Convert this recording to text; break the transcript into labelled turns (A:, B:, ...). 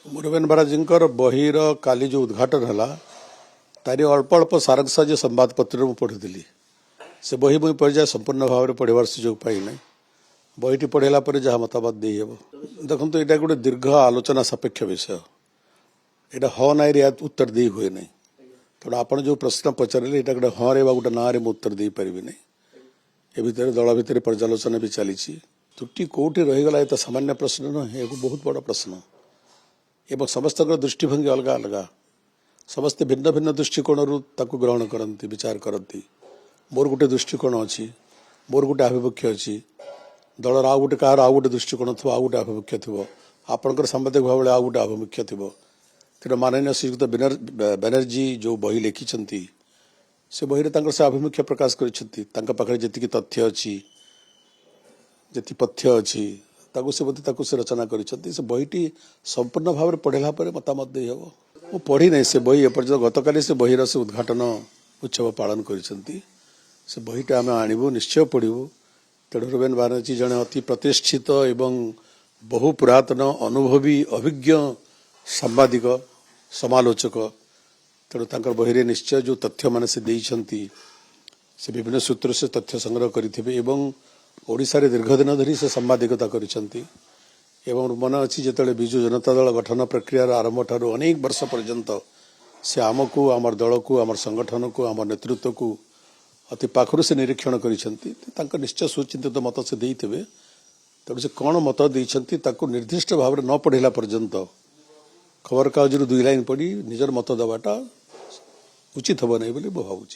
A: मुरुगन महाराजंकर बहीर काली जो उद्घाटन है तारी अल्प अल्प सारंगसा जो संवाद पत्र में पढ़ी से बही मुझे पढ़ी जाए संपूर्ण भाव में पढ़ार सुजोग पाई ना बहीटी पढ़ेला जहाँ मतामत देहब देखो यहाँ गोटे दीर्घ आलोचना सापेक्ष विषय यहाँ हाँ ना रे उत्तर दे हुए ना तेणु आप जो प्रश्न पचारे यहाँ गोटे हाँ रे गोटे ना रे उत्तर दे पारि ना ए भितर दल भितर पर्यालोचना भी चली त्रुटि कौटी रहीगला ये सामान्य प्रश्न नुहे एक बहुत बड़ प्रश्न एवं समस्त दृष्टिभंगी अलग अलग समस्ते भिन्न भिन्न दृष्टिकोण ग्रहण करती विचार करती मोर गोटे दृष्टिकोण अच्छी मोर गोटे आभिमुख्य अच्छी दलर आउ गोटे कहार आउ गोटे दृष्टिकोण थो आउ गोटे आभिमुख्य थो आपंकर सांबादिक भाव आउ गोटे आभिमुख्य थो तेणु माननीय श्रीयुक्त बनर्जी जो बही लिखिं से बही से आभिमुख्य प्रकाश कर तथ्य अच्छी जी पथ्य अच्छी से रचना कर बहीटी संपूर्ण भाव में पढ़ेला मतामत दे हम वो पढ़ी ना से बही एपर्यंत गतकाली से बहीर से उद्घाटन उत्सव पालन कर बहीटा आम आणबू निश्चय पढ़ू तेणु रुबेन बानर्जी जड़े अति प्रतिष्ठित एवं बहु पुरातन अनुभवी अभिज्ञ सांबादिक समालोचक तेणु तांकर बहीरे निश्चय जो तथ्य मान से देइछंती से विभिन्न सूत्र से तथ्य संग्रह करिथिबे एवं ओडिशा रे दीर्घ दिन धरी से सांबादिकता करिछंती एवं मन अच्छी जिते विजु जनता दल गठन प्रक्रिया आरंभ ठारू अनेक वर्ष पर्यंत से आमको आमर दल को आमर संगठन को आमर नेतृत्व को अति पाखर से निरीक्षण कर निश्चय सुचिंतित मत से देते तेणु से कौन मत देती निर्दिष्ट भाव में न पढ़ला पर्यंत खबर कागज 2 लाइन पढ़ी निजर मत देवाटा उचित हम नहीं भावुँ।